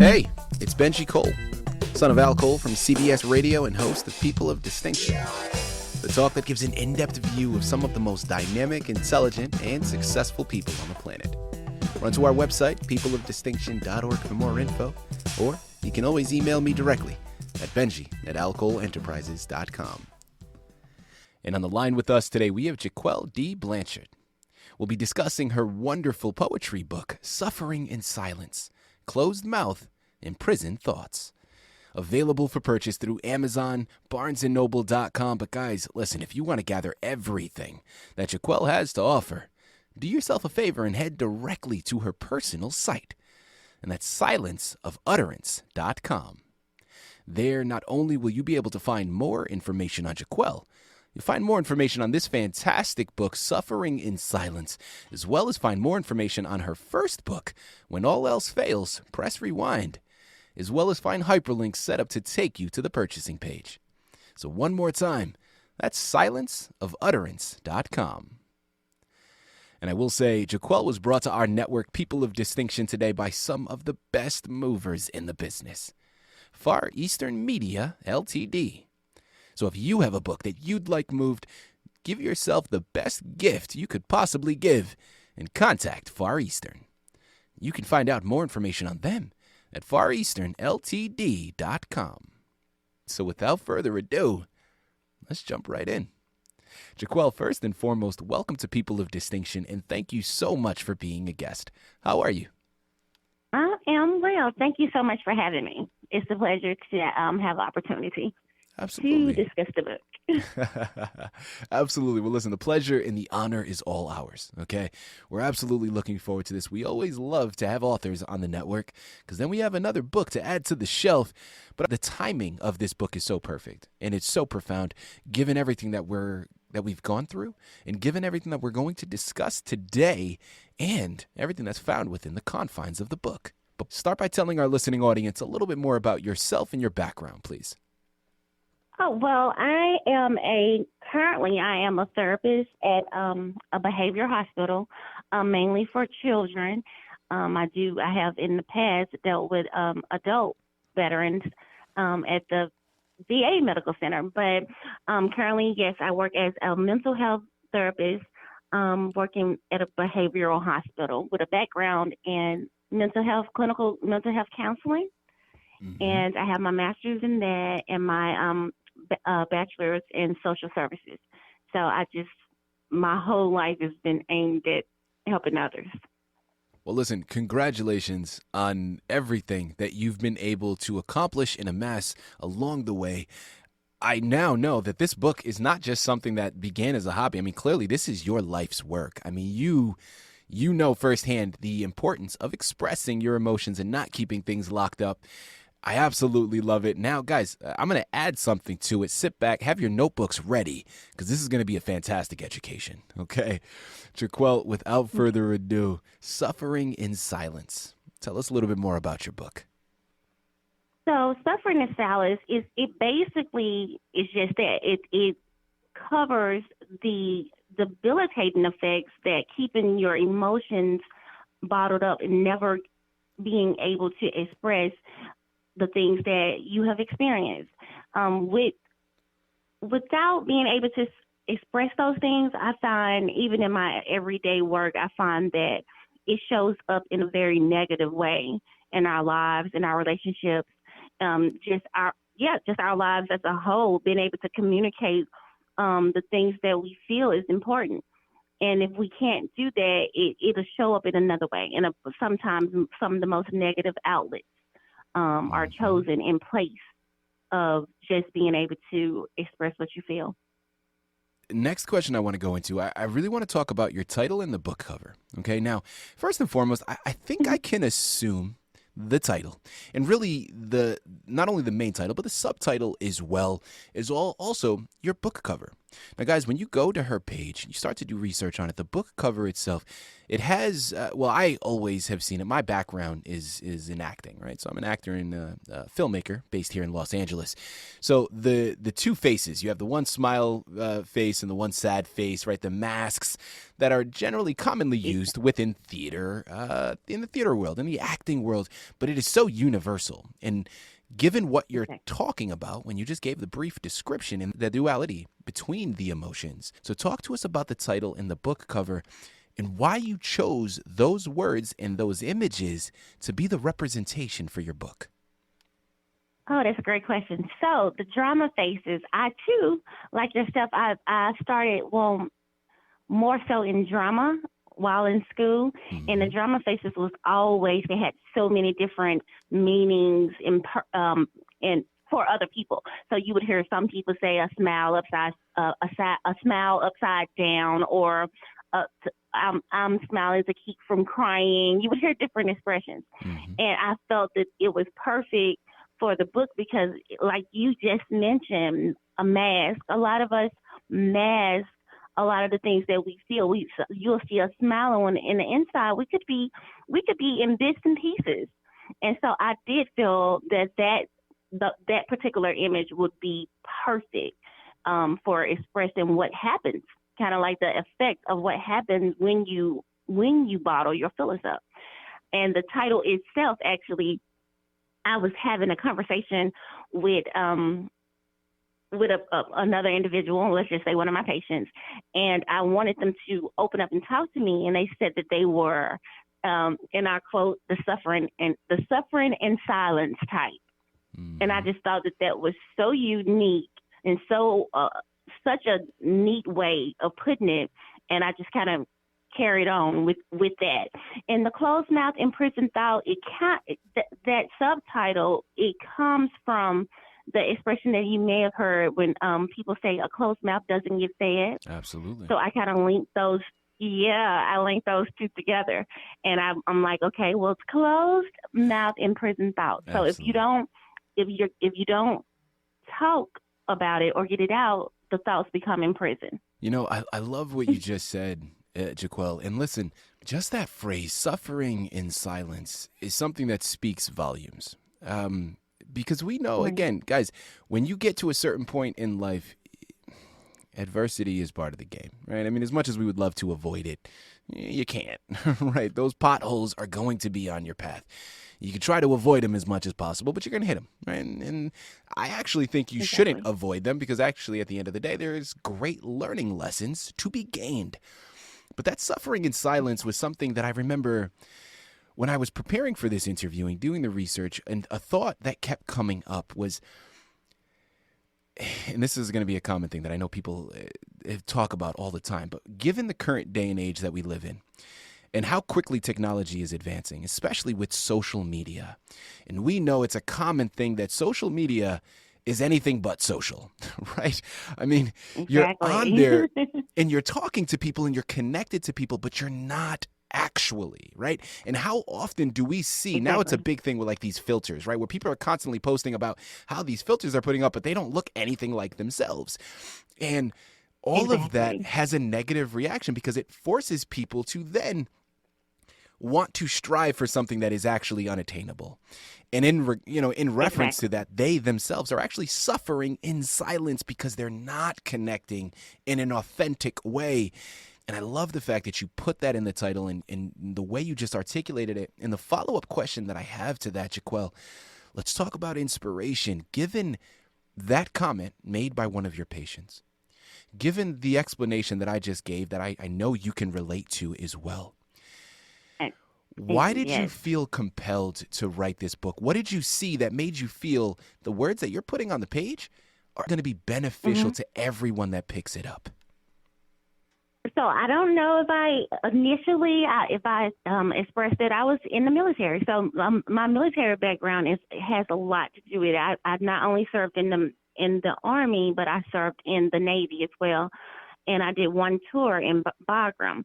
Hey, it's Benji Cole, son of Al Cole from CBS Radio and host of People of Distinction, the talk that gives an in-depth view of some of the most dynamic, intelligent, and successful people on the planet. Run to our website, peopleofdistinction.org for more info, or you can always email me directly at benji@alcoleenterprises.com. And on the line with us today, we have JaQuel D. Blanchard. We'll be discussing her wonderful poetry book, Suffering in Silence, Closed Mouth, Imprisoned Thoughts. Available for purchase through Amazon, BarnesandNoble.com. But guys, listen, if you want to gather everything that JaQuel has to offer, do yourself a favor and head directly to her personal site. And that's silenceofutterance.com. There, not only will you be able to find more information on JaQuel, you'll find more information on this fantastic book, Suffering in Silence, as well as find more information on her first book, When All Else Fails, Press Rewind, as well as find hyperlinks set up to take you to the purchasing page. So one more time, that's silenceofutterance.com. And I will say, JaQuel was brought to our network, People of Distinction, today by some of the best movers in the business. Far Eastern Media, Ltd. So if you have a book that you'd like moved, give yourself the best gift you could possibly give and contact Far Eastern. You can find out more information on them at fareasternltd.com. So without further ado, let's jump right in. JaQuel, first and foremost, welcome to People of Distinction, and thank you so much for being a guest. How are you? I am well. Thank you so much for having me. It's a pleasure to have the opportunity Absolutely. to discuss the book. Absolutely. Well, listen, the pleasure and the honor is all ours, okay? We're absolutely looking forward to this. We always love to have authors on the network because then we have another book to add to the shelf. But the timing of this book is so perfect, and it's so profound, given everything that we've gone through and given everything that we're going to discuss today and everything that's found within the confines of the book. But start by telling our listening audience a little bit more about yourself and your background, please. Oh, well, I am a therapist at a behavioral hospital, mainly for children. I have in the past dealt with adult veterans at the VA Medical Center, but currently, yes, I work as a mental health therapist, working at a behavioral hospital with a background in clinical mental health counseling. Mm-hmm. And I have my master's in that and my bachelor's in social services. So my whole life has been aimed at helping others. Well, listen, congratulations on everything that you've been able to accomplish and amass along the way. I now know that this book is not just something that began as a hobby. I mean, clearly this is your life's work. I mean, you know firsthand the importance of expressing your emotions and not keeping things locked up. I absolutely love it. Now, guys, I'm going to add something to it. Sit back, have your notebooks ready, because this is going to be a fantastic education, okay? JaQuel, without further ado, Suffering in Silence. Tell us a little bit more about your book. So, Suffering in Silence it basically is just that. It covers the debilitating effects that keeping your emotions bottled up and never being able to express the things that you have experienced. Without being able to express those things, I find, even in my everyday work, I find that it shows up in a very negative way in our lives, in our relationships, just our lives as a whole, being able to communicate the things that we feel is important. And if we can't do that, it'll show up in another way. And sometimes some of the most negative outlets are chosen in place of just being able to express what you feel. Next question I want to go into, I really want to talk about your title and the book cover. Okay, now, first and foremost, I think I can assume the title, and really not only the main title, but the subtitle as well, is also your book cover. Now, guys, when you go to her page, you start to do research on it. The book cover itself, it has. Well, I always have seen it. My background is in acting, right? So I'm an actor and a filmmaker based here in Los Angeles. So the two faces, you have the one smile face and the one sad face, right? The masks that are generally commonly used within theater, in the theater world, in the acting world, but it is so universal. And given what you're talking about when you just gave the brief description and the duality between the emotions. So talk to us about the title and the book cover and why you chose those words and those images to be the representation for your book. Oh, that's a great question. So the drama faces, I too, like yourself, I started, well, more so in drama while in school. Mm-hmm. And the drama faces was always, they had so many different meanings and for other people. So you would hear some people say a smile upside, a smile upside down, or I'm smiling to keep from crying. You would hear different expressions. Mm-hmm. And I felt that it was perfect for the book because, like you just mentioned, a mask. A lot of us mask a lot of the things that we feel. You'll see a smile on in the inside. We could be in bits and pieces. And so I did feel that particular image would be perfect for expressing what happens, kind of like the effect of what happens when you bottle your feelings up. And the title itself, actually, I was having a conversation with another individual, let's just say one of my patients, and I wanted them to open up and talk to me, and they said that they were, in our quote, the suffering and silence type. Mm-hmm. And I just thought that was so unique and so such a neat way of putting it, and I just kind of carried on with that. And the closed mouth imprisoned thought, that subtitle, it comes from the expression that you may have heard when people say a closed mouth doesn't get fed. Absolutely. So I kind of linked those. Yeah, I linked those two together, and I'm like, okay, well, it's closed mouth imprisoned thought. So Absolutely. if you don't talk about it or get it out, the thoughts become imprisoned. You know, I love what you just said, JaQuel. And listen, just that phrase, suffering in silence, is something that speaks volumes. Because we know, again, guys, when you get to a certain point in life, adversity is part of the game, right? I mean, as much as we would love to avoid it, you can't, right? Those potholes are going to be on your path. You can try to avoid them as much as possible, but you're going to hit them, right? And I actually think you shouldn't avoid them because actually at the end of the day, there's great learning lessons to be gained. But that suffering in silence was something that I remember when I was preparing for this interview and doing the research, and a thought that kept coming up was, and this is going to be a common thing that I know people talk about all the time, but given the current day and age that we live in and how quickly technology is advancing, especially with social media, and we know it's a common thing that social media is anything but social, right? I mean, You're on there and you're talking to people and you're connected to people, but you're not actually, right? And how often do we see, now it's a big thing with like these filters, right? Where people are constantly posting about how these filters are putting up, but they don't look anything like themselves. And all of that has a negative reaction because it forces people to then want to strive for something that is actually unattainable. And in reference to that, they themselves are actually suffering in silence because they're not connecting in an authentic way. And I love the fact that you put that in the title and the way you just articulated it. And the follow-up question that I have to that, JaQuel, let's talk about inspiration. Given that comment made by one of your patients, given the explanation that I just gave that I know you can relate to as well, why did you feel compelled to write this book? What did you see that made you feel the words that you're putting on the page are going to be beneficial to everyone that picks it up? So I don't know if I initially, expressed that I was in the military. So my military background has a lot to do with it. I not only served in the Army, but I served in the Navy as well. And I did one tour in Bagram.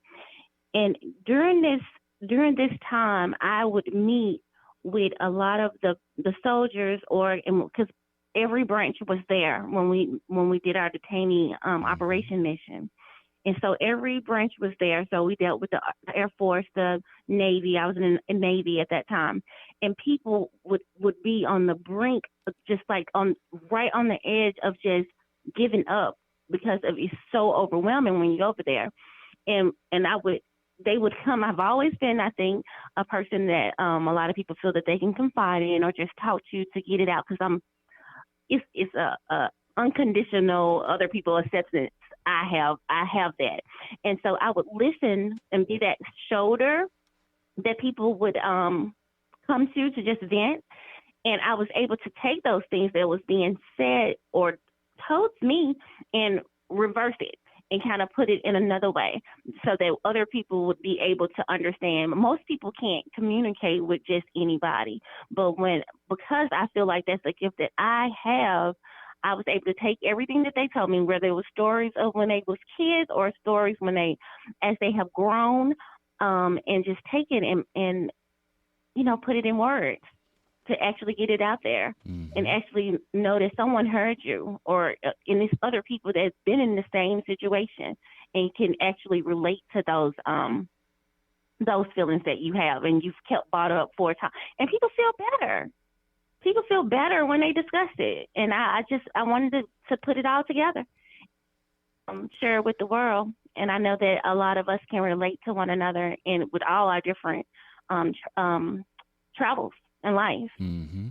And during this time, I would meet with a lot of the soldiers, because every branch was there when we did our detainee Hmm. operation mission. And so every branch was there. So we dealt with the Air Force, the Navy. I was in the Navy at that time, and people would be on the brink, just like on right on the edge of just giving up because of it's so overwhelming when you go over there. And I would they would come. I've always been, I think, a person that a lot of people feel that they can confide in or just talk to get it out because it's a unconditional other people acceptance. I have that, and so I would listen and be that shoulder that people would come to just vent, and I was able to take those things that was being said or told me and reverse it and kind of put it in another way so that other people would be able to understand. Most people can't communicate with just anybody, but because I feel like that's a gift that I have, I was able to take everything that they told me, whether it was stories of when they was kids or stories as they have grown, and just take it and put it in words to actually get it out there and Hmm. actually know that someone heard you or in these other people that's been in the same situation and can actually relate to those feelings that you have and you've kept bottled up for a time. And people feel better. People feel better when they discuss it. And I wanted to put it all together, share it with the world. And I know that a lot of us can relate to one another and with all our different travels in life. Hmm.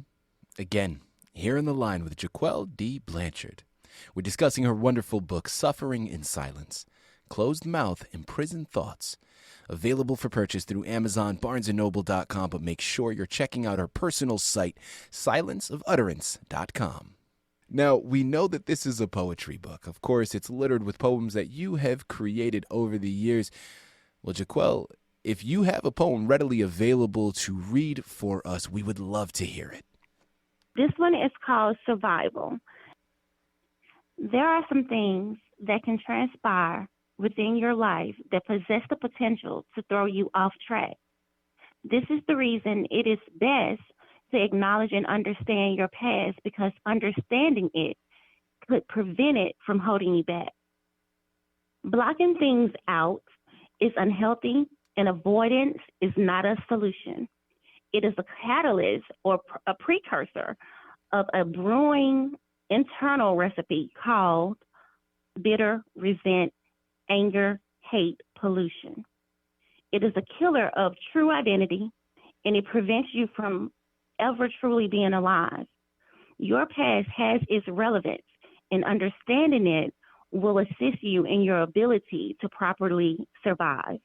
Again, here in the line with JaQuel D. Blanchard. We're discussing her wonderful book, Suffering in Silence, Closed Mouth, Imprisoned Thoughts. Available for purchase through Amazon, BarnesandNoble.com, but make sure you're checking out her personal site, silenceofutterance.com. Now, we know that this is a poetry book. Of course, it's littered with poems that you have created over the years. Well, JaQuel, if you have a poem readily available to read for us, we would love to hear it. This one is called Survival. There are some things that can transpire within your life that possess the potential to throw you off track. This is the reason it is best to acknowledge and understand your past because understanding it could prevent it from holding you back. Blocking things out is unhealthy, and avoidance is not a solution. It is a catalyst or a precursor of a brewing internal recipe called bitter, resent, anger, hate, pollution. It is a killer of true identity and it prevents you from ever truly being alive. Your past has its relevance, and understanding it will assist you in your ability to properly survive.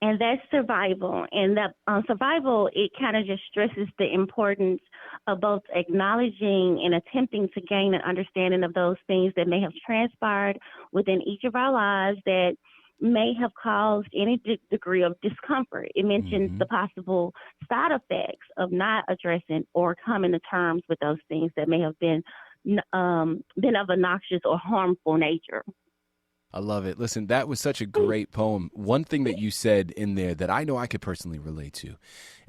And that's survival. And that survival, it kind of just stresses the importance of both acknowledging and attempting to gain an understanding of those things that may have transpired within each of our lives that may have caused any degree of discomfort. It mentions Hmm. the possible side effects of not addressing or coming to terms with those things that may have been of a noxious or harmful nature. I love it. Listen, that was such a great poem. One thing that you said in there that I know I could personally relate to,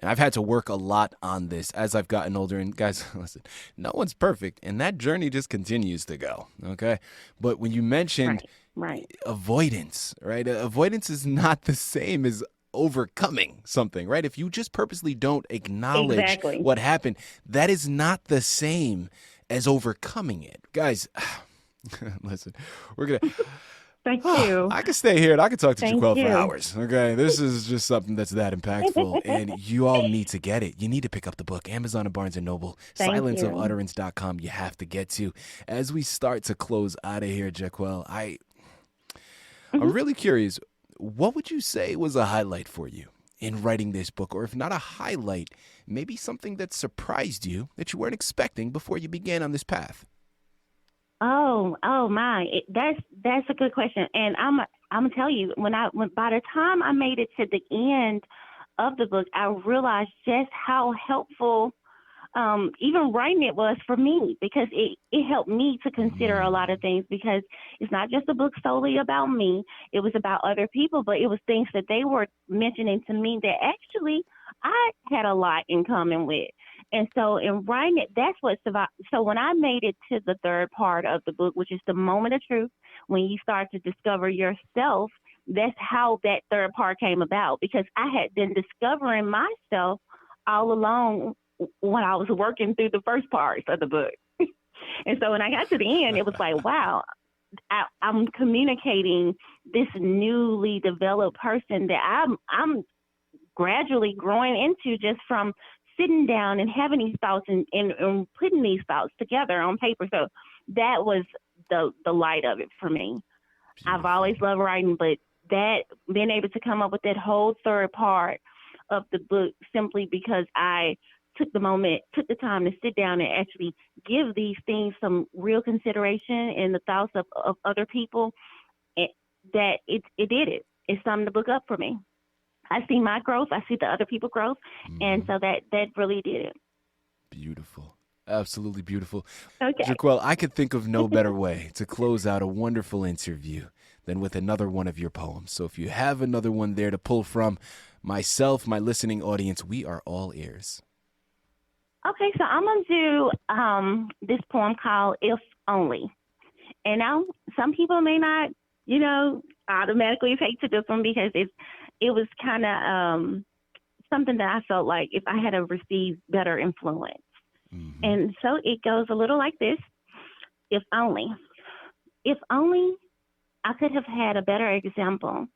and I've had to work a lot on this as I've gotten older. And guys, listen, no one's perfect, and that journey just continues to go. Okay. But when you mentioned Right, right. avoidance, right? Avoidance is not the same as overcoming something, right? If you just purposely don't acknowledge Exactly. what happened, that is not the same as overcoming it. Guys, listen, we're going to Thank you. I could stay here and I could talk to Thank JaQuel for you. hours. Okay. This is just something that's that impactful. And you all need to get it. You need to pick up the book. Amazon and Barnes and Noble. Thank you. Silenceofutterance.com. You have to get to. As we start to close out of here, JaQuel, I'm Mhm. really curious. What would you say was a highlight for you in writing this book? Or if not a highlight, maybe something that surprised you that you weren't expecting before you began on this path? Oh my! That's a good question, and I'm gonna tell you when by the time I made it to the end of the book, I realized just how helpful even writing it was for me because it helped me to consider a lot of Mm. things because it's not just a book solely about me. It was about other people, but it was things that they were mentioning to me that actually I had a lot in common with. And so in writing it, that's what survived. So when I made it to the third part of the book, which is the moment of truth, when you start to discover yourself, that's how that third part came about, because I had been discovering myself all along when I was working through the first parts of the book. And so when I got to the end, it was like, wow, I'm communicating this newly developed person that I'm gradually growing into just from sitting down and having these thoughts and putting these thoughts together on paper. So that was the light of it for me. Beautiful. I've always loved writing, but that being able to come up with that whole third part of the book simply because I took the time to sit down and actually give these things some real consideration in the thoughts of other people, it did it. It summed the book up for me. I see my growth. I see the other people's growth. Mm-hmm. And so that really did it. Beautiful. Absolutely beautiful. Okay. JaQuel, I could think of no better way to close out a wonderful interview than with another one of your poems. So if you have another one there to pull from, myself, my listening audience, we are all ears. Okay, so I'm going to do this poem called If Only. And now some people may not, automatically take to this one because it was kind of something that I felt like if I had to receive better influence. Mm-hmm. And so it goes a little like this. If only I could have had a better example,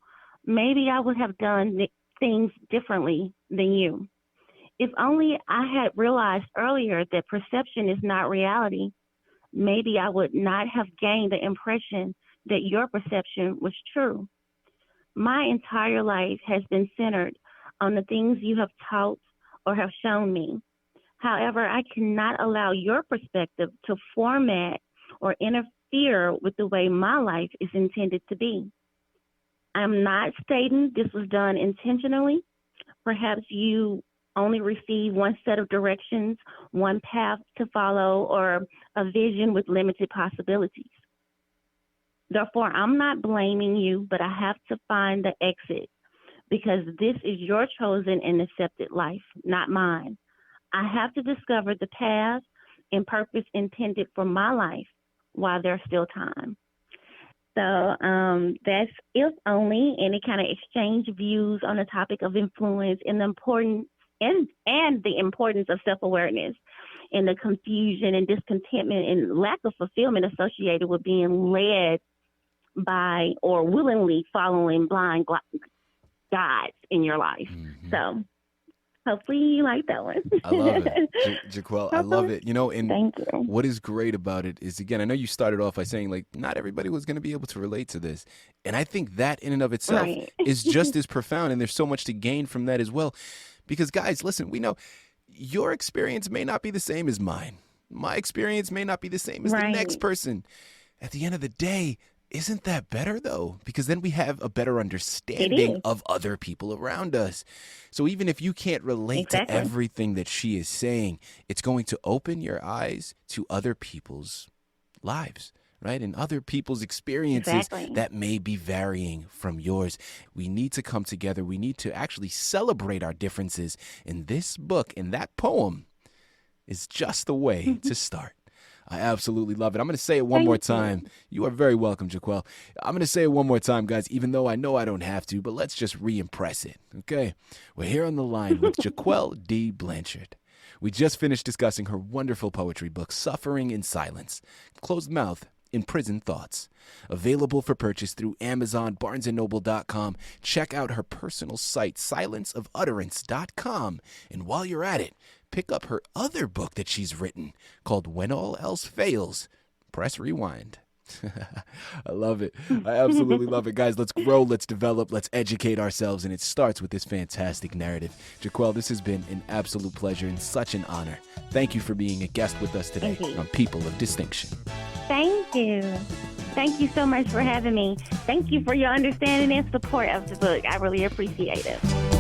maybe I would have done things differently than you. If only I had realized earlier that perception is not reality, maybe I would not have gained the impression that your perception was true. My entire life has been centered on the things you have taught or have shown me. However, I cannot allow your perspective to format or interfere with the way my life is intended to be. I'm not stating this was done intentionally. Perhaps you only receive one set of directions, one path to follow, or a vision with limited possibilities. Therefore, I'm not blaming you, but I have to find the exit because this is your chosen and accepted life, not mine. I have to discover the path and purpose intended for my life while there's still time. So that's If Only, and it kind of exchange views on the topic of influence and the importance and the importance of self-awareness and the confusion and discontentment and lack of fulfillment associated with being led by or willingly following blind guides in your life. Mm-hmm. So hopefully you like that one. I love it. JaQuel, I love it. And Thank you. What is great about it is, again, I know you started off by saying, like, not everybody was going to be able to relate to this. And I think that in and of itself right. is just as profound. And there's so much to gain from that as well. Because, guys, listen, we know your experience may not be the same as mine. My experience may not be the same as right. the next person. At the end of the day, isn't that better, though? Because then we have a better understanding of other people around us. So even if you can't relate to everything that she is saying, it's going to open your eyes to other people's lives, right? And other people's experiences that may be varying from yours. We need to come together. We need to actually celebrate our differences. And this book and that poem is just the way to start. I absolutely love it. I'm going to say it one more time. You are very welcome, JaQuel. I'm going to say it one more time, guys, even though I know I don't have to, but let's just re-impress it, okay? We're here on the line with JaQuel D. Blanchard. We just finished discussing her wonderful poetry book, Suffering in Silence, Closed Mouth, Imprisoned Thoughts. Available for purchase through Amazon, BarnesandNoble.com. Check out her personal site, silenceofutterance.com. And while you're at it, pick up her other book that she's written called When All Else Fails, Press Rewind. I love it. I absolutely love it. Guys, let's grow, let's develop, let's educate ourselves, and it starts with this fantastic narrative. JaQuel, this has been an absolute pleasure and such an honor. Thank you for being a guest with us today on People of Distinction. Thank you. Thank you so much for having me. Thank you for your understanding and support of the book. I really appreciate it.